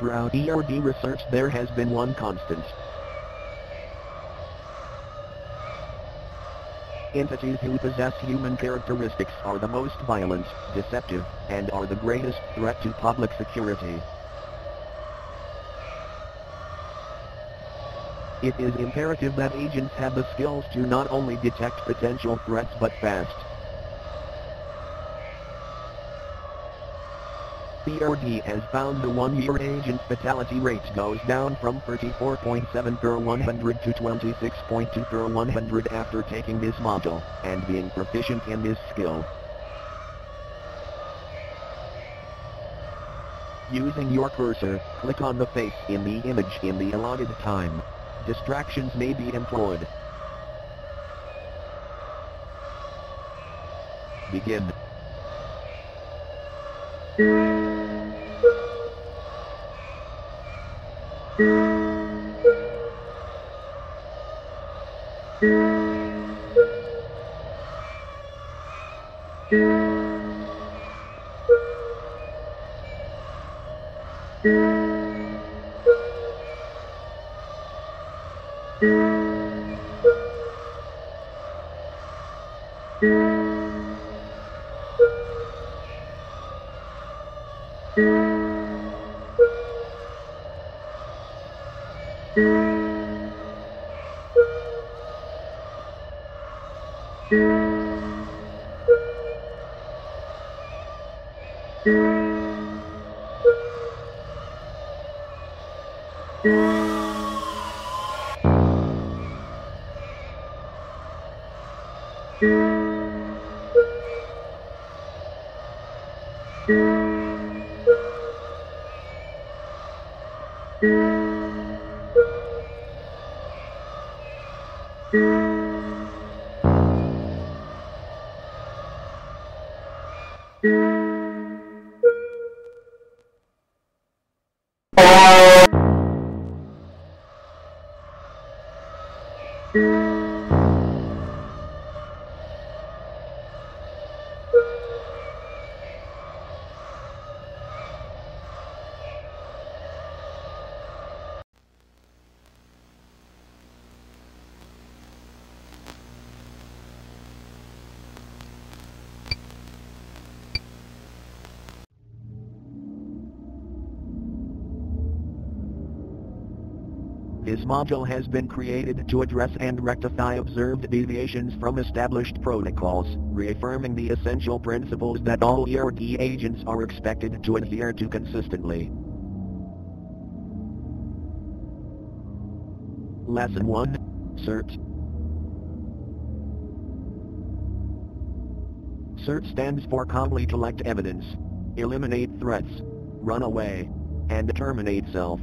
Throughout E.R.D. research there has been one constant. Entities who possess human characteristics are the most violent, deceptive, and are the greatest threat to public security. It is imperative that agents have the skills to not only detect potential threats but fast. E.R.D. has found the one-year agent fatality rate goes down from 34.7 per 100 to 26.2 per 100 after taking this module, and being proficient in this skill. Using your cursor, click on the face in the image in the allotted time. Distractions may be employed. Begin. This module has been created to address and rectify observed deviations from established protocols, reaffirming the essential principles that all E.R.D. agents are expected to adhere to consistently. Lesson 1. CERT. CERT stands for Calmly Collect Evidence, Eliminate Threats, Run Away, and Terminate Self.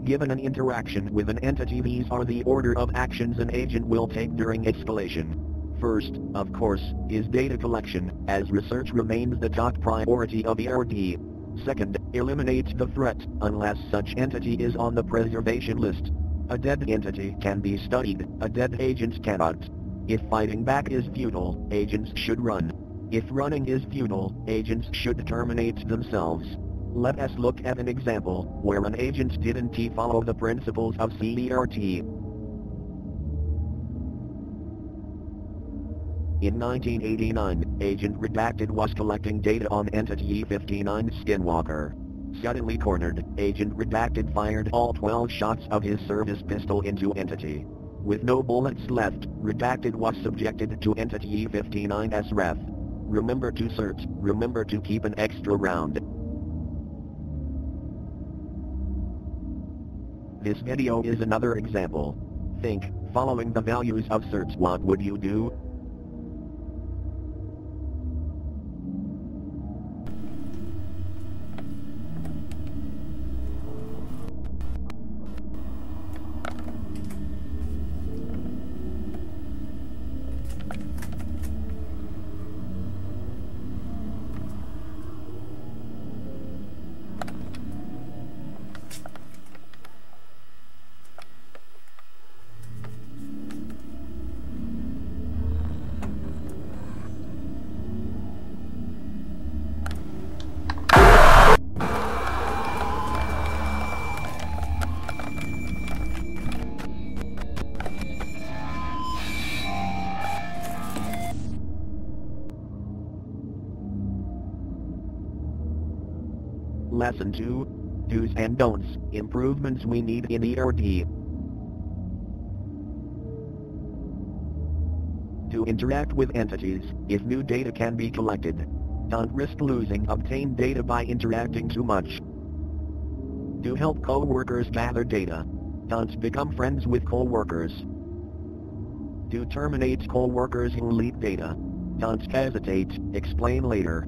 Given an interaction with an entity, these are the order of actions an agent will take during escalation. First, of course, is data collection, as research remains the top priority of E.R.D. Second, eliminate the threat, unless such entity is on the preservation list. A dead entity can be studied, a dead agent cannot. If fighting back is futile, agents should run. If running is futile, agents should terminate themselves. Let us look at an example where an agent didn't follow the principles of CERT. In 1989, Agent Redacted was collecting data on Entity E59 Skinwalker. Suddenly cornered, Agent Redacted fired all 12 shots of his service pistol into Entity. With no bullets left, Redacted was subjected to Entity E59's wrath. Remember to CERT, remember to keep an extra round. This video is another example. Think, following the values of CERT, what would you do? Lesson 2. Do's and Don'ts, Improvements we need in E.R.D. To interact with entities, if new data can be collected. Don't risk losing obtained data by interacting too much. Do help co-workers gather data. Don't become friends with co-workers. Do terminate co-workers who leak data. Don't hesitate, explain later.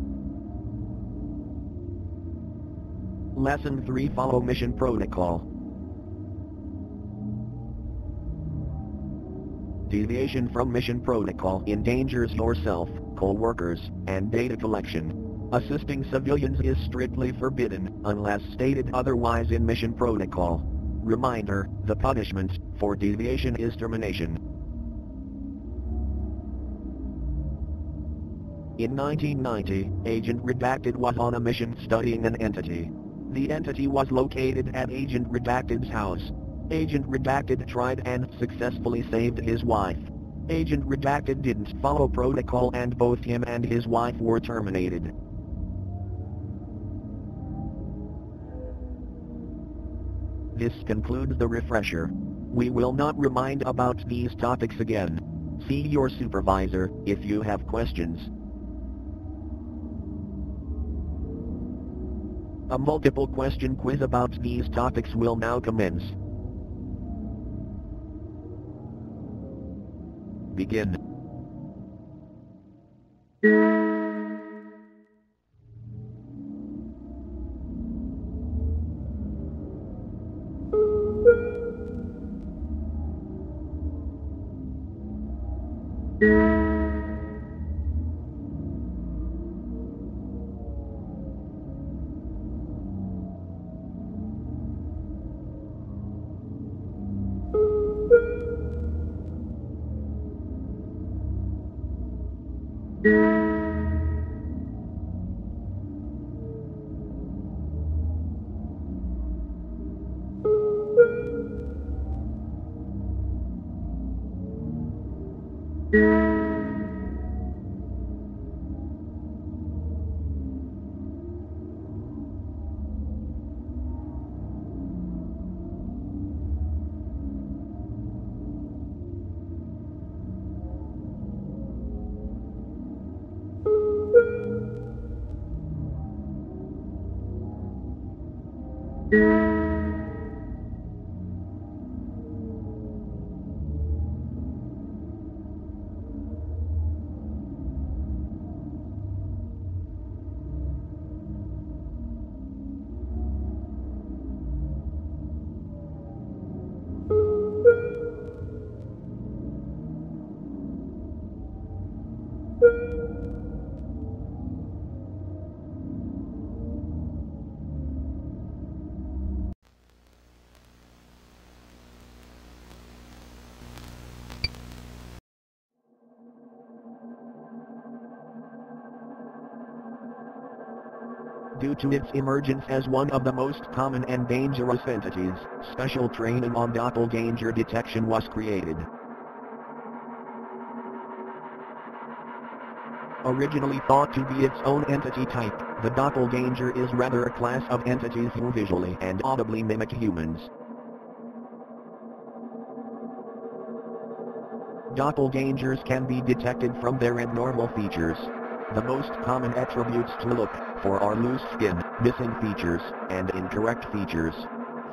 Lesson 3. Follow mission protocol. Deviation from mission protocol endangers yourself, co-workers, and data collection. Assisting civilians is strictly forbidden, unless stated otherwise in mission protocol. Reminder, the punishment for deviation is termination. In 1990, Agent Redacted was on a mission studying an entity. The entity was located at Agent Redacted's house. Agent Redacted tried and successfully saved his wife. Agent Redacted didn't follow protocol and both him and his wife were terminated. This concludes the refresher. We will not remind about these topics again. See your supervisor if you have questions. A multiple question quiz about these topics will now commence. Begin. Due to its emergence as one of the most common and dangerous entities, special training on doppelganger detection was created. Originally thought to be its own entity type, the doppelganger is rather a class of entities who visually and audibly mimic humans. Doppelgangers can be detected from their abnormal features. The most common attributes to look for are loose skin, missing features, and incorrect features.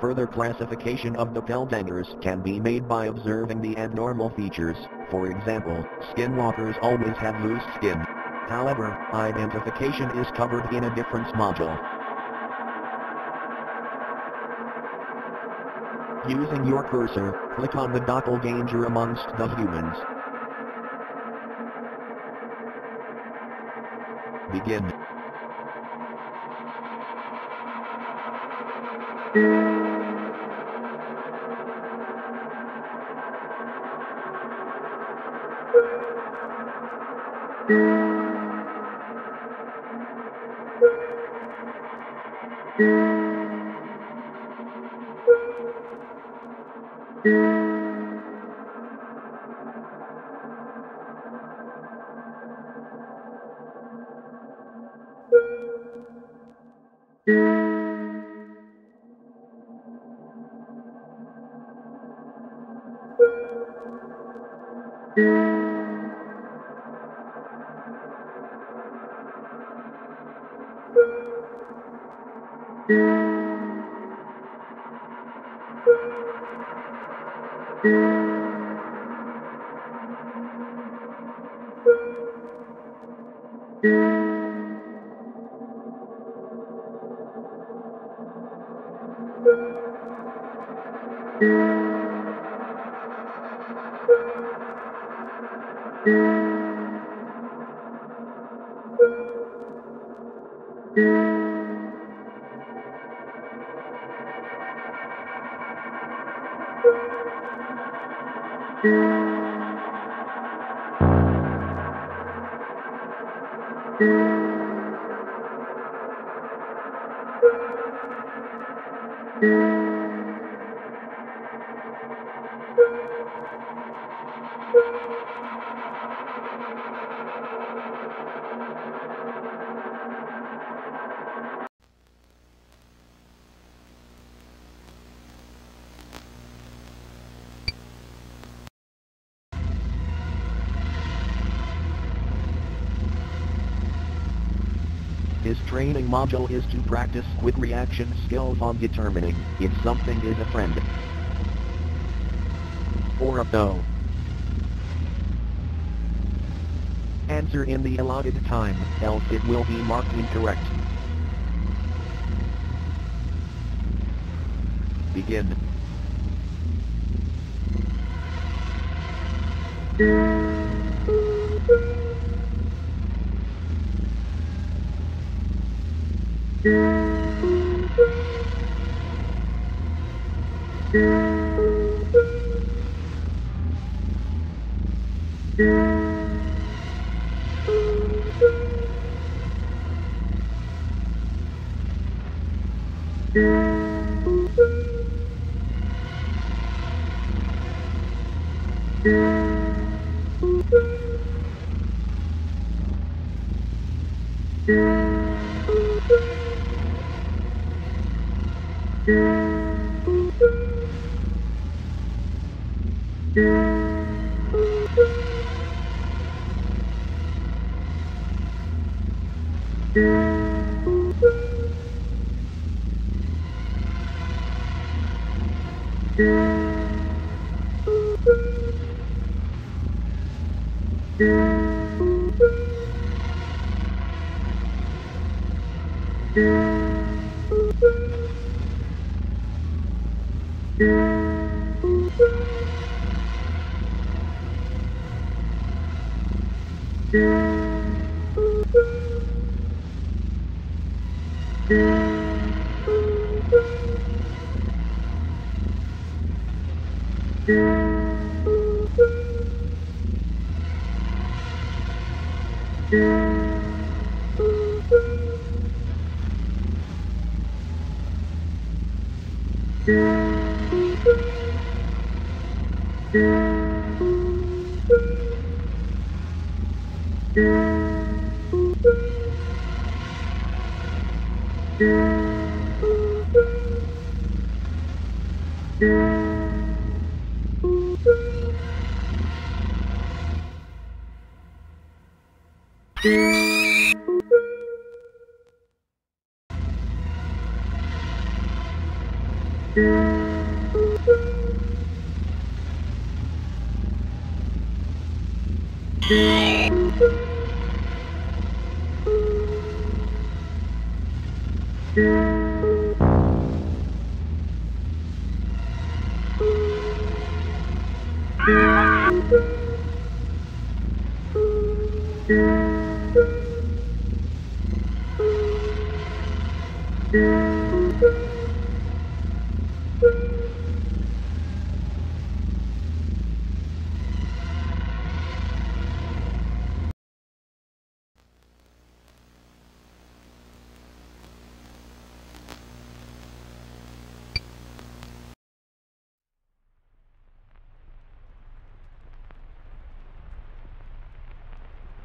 Further classification of doppelgangers can be made by observing the abnormal features. For example, skinwalkers always have loose skin. However, identification is covered in a different module. Using your cursor, click on the doppelganger amongst the humans. Begin. This training module is to practice quick reaction skills on determining if something is a friend or a foe. Answer in the allotted time, else it will be marked incorrect. Begin.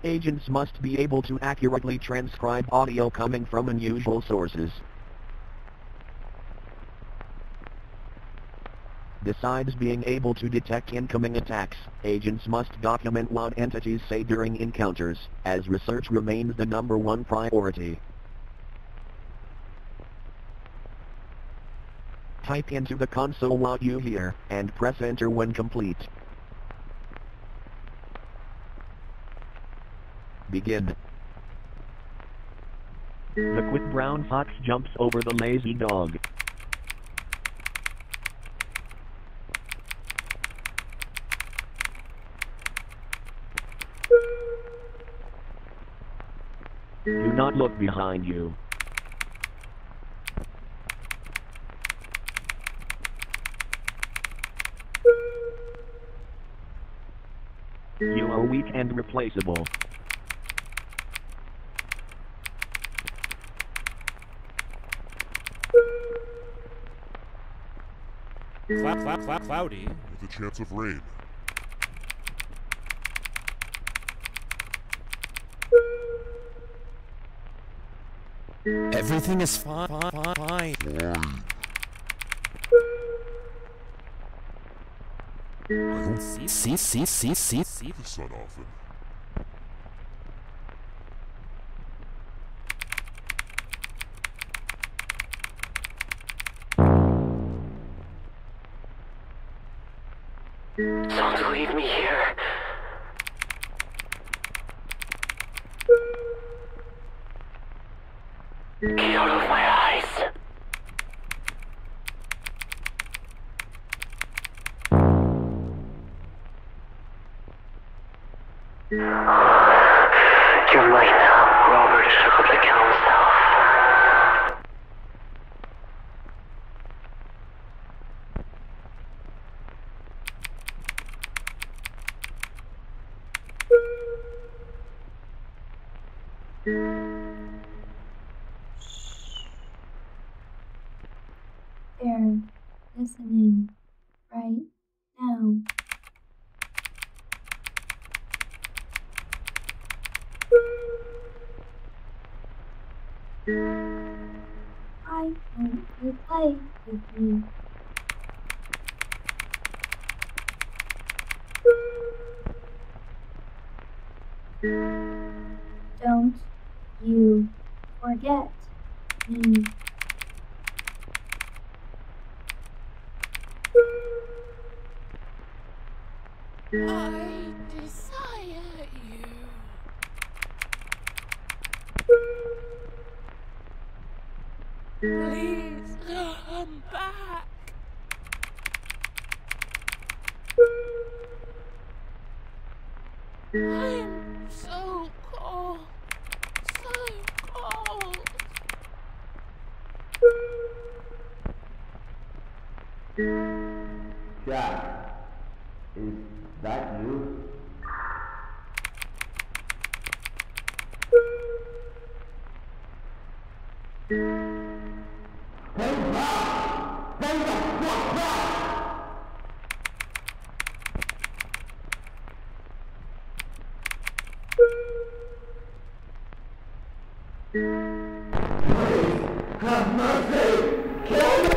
Agents must be able to accurately transcribe audio coming from unusual sources. Besides being able to detect incoming attacks, agents must document what entities say during encounters, as research remains the #1 priority. Type into the console what you hear, and press enter when complete. Begin. The quick brown fox jumps over the lazy dog. Do not look behind you. You are weak and replaceable. Cloudy with a chance of rain. Everything is fine. Fine. I hope See the sun often. Don't leave me here. Get out of my eyes. You're mine now. Robert shook up the council. They're listening right now. Why won't you play with me? Don't you forget me. I desire you. Please come back. I'm so cold. So cold. Jack, is that you? Stand back! Stand the fuck back! Please, have mercy! Kill me!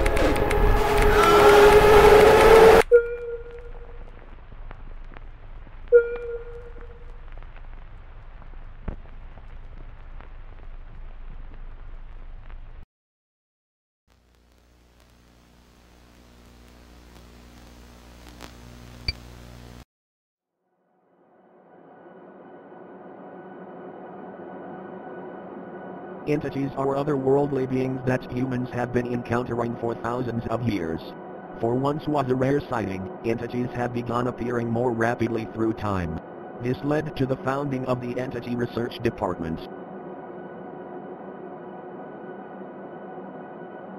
Entities are otherworldly beings that humans have been encountering for thousands of years. For once was a rare sighting, entities have begun appearing more rapidly through time. This led to the founding of the Entity Research Department.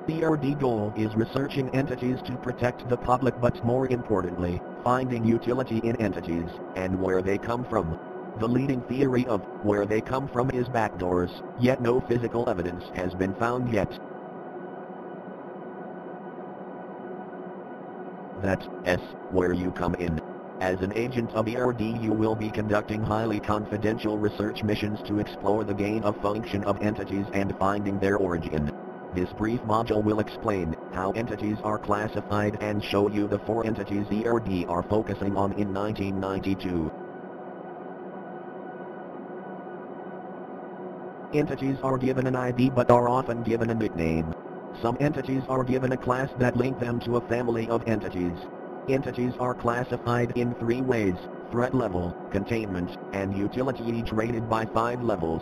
The E.R.D goal is researching entities to protect the public, but more importantly, finding utility in entities, and where they come from. The leading theory of where they come from is backdoors, yet no physical evidence has been found yet. That's where you come in. As an agent of E.R.D, you will be conducting highly confidential research missions to explore the gain of function of entities and finding their origin. This brief module will explain how entities are classified and show you the 4 entities E.R.D are focusing on in 1992. Entities are given an ID but are often given a nickname. Some entities are given a class that link them to a family of entities. Entities are classified in 3 ways: threat level, containment, and utility, each rated by 5 levels.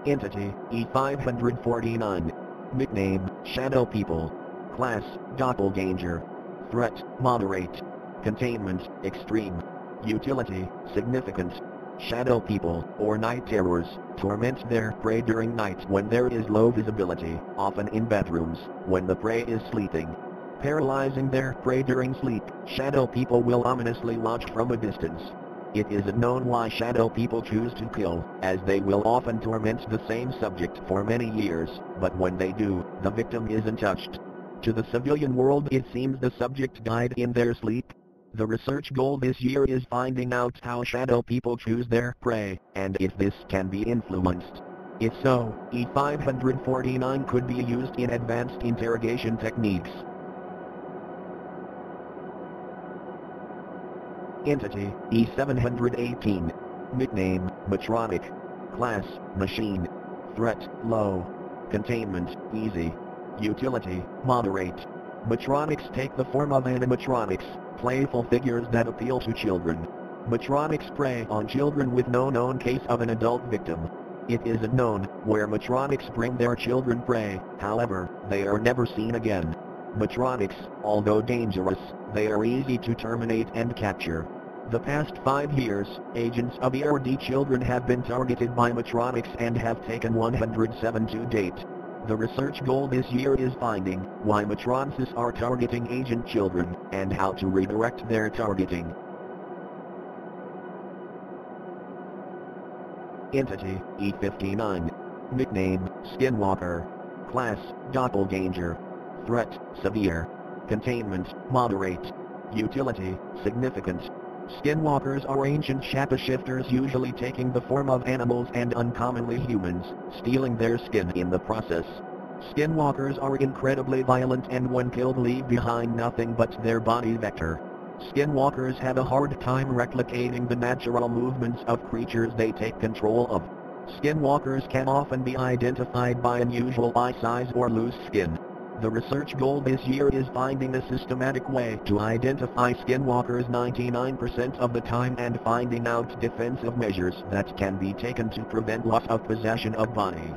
Entity, E549. Nickname, Shadow People. Class, Doppelganger. Threat, Moderate. Containment, Extreme. Utility, Significant. Shadow People, or night terrors, torment their prey during night when there is low visibility, often in bedrooms, when the prey is sleeping. Paralyzing their prey during sleep, Shadow People will ominously watch from a distance. It isn't known why Shadow People choose to kill, as they will often torment the same subject for many years, but when they do, the victim isn't touched. To the civilian world it seems the subject died in their sleep. The research goal this year is finding out how Shadow People choose their prey, and if this can be influenced. If so, E549 could be used in advanced interrogation techniques. Entity, E718. Nickname, Matronic. Class, Machine. Threat, Low. Containment, Easy. Utility, Moderate. Matronics take the form of animatronics, playful figures that appeal to children. Matronics prey on children with no known case of an adult victim. It isn't known where Matronics bring their children prey, however, they are never seen again. Matronics, although dangerous, they are easy to terminate and capture. The past 5 years, agents of E.R.D children have been targeted by Matronics and have taken 107 to date. The research goal this year is finding why Matronics are targeting agent children, and how to redirect their targeting. Entity, E59. Nickname, Skinwalker. Class, Doppelganger. Threat, Severe. Containment, Moderate. Utility, Significant. Skinwalkers are ancient shapeshifters, usually taking the form of animals and uncommonly humans, stealing their skin in the process. Skinwalkers are incredibly violent and when killed leave behind nothing but their body vector. Skinwalkers have a hard time replicating the natural movements of creatures they take control of. Skinwalkers can often be identified by unusual eye size or loose skin. The research goal this year is finding a systematic way to identify skinwalkers 99% of the time and finding out defensive measures that can be taken to prevent loss of possession of body.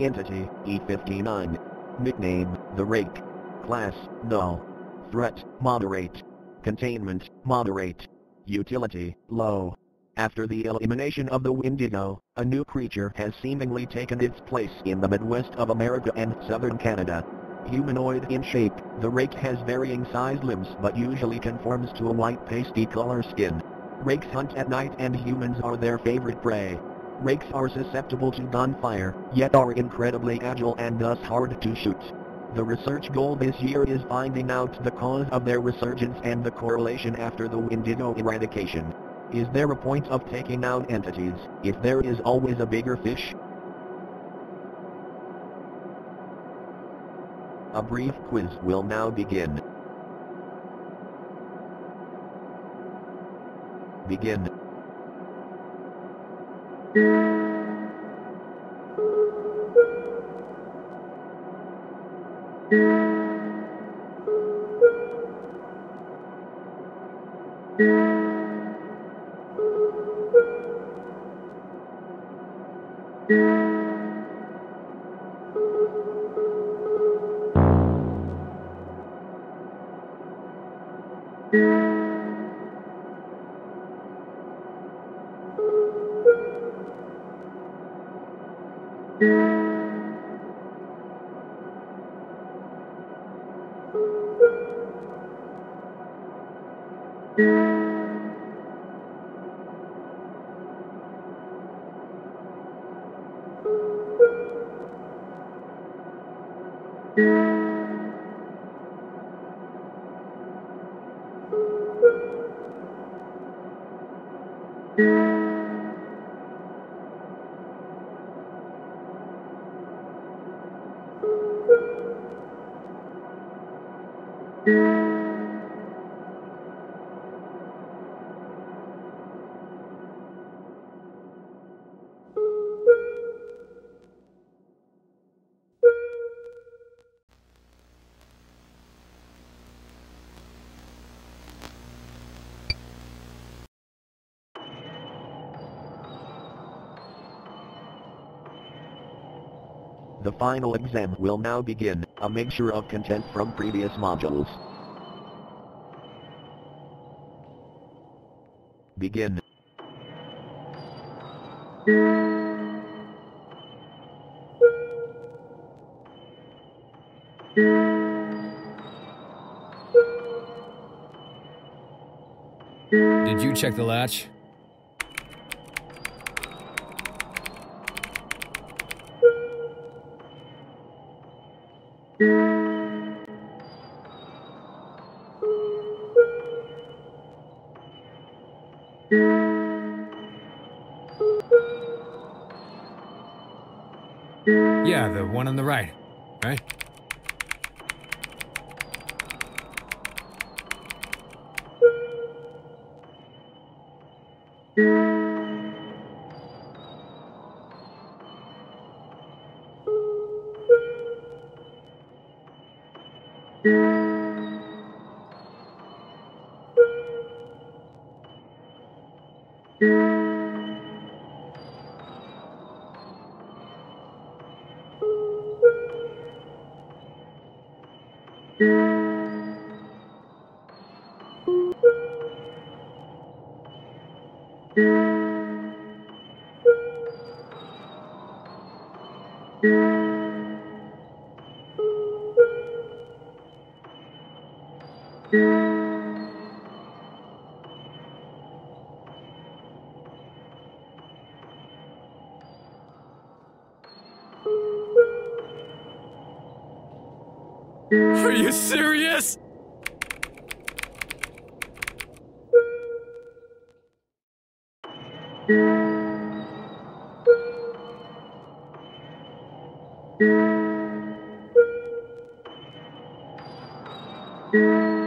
Entity, E59. Nickname, The Rake. Class, Null. Threat, Moderate. Containment, Moderate. Utility, Low. After the elimination of the Wendigo, a new creature has seemingly taken its place in the Midwest of America and southern Canada. Humanoid in shape, the Rake has varying sized limbs but usually conforms to a white pasty color skin. Rakes hunt at night and humans are their favorite prey. Rakes are susceptible to gunfire, yet are incredibly agile and thus hard to shoot. The research goal this year is finding out the cause of their resurgence and the correlation after the Wendigo eradication. Is there a point of taking out entities, if there is always a bigger fish? A brief quiz will now begin. Begin. The final exam will now begin, a mixture of content from previous modules. Begin. Did you check the latch? Yeah, the one on the right, right? Are you serious? you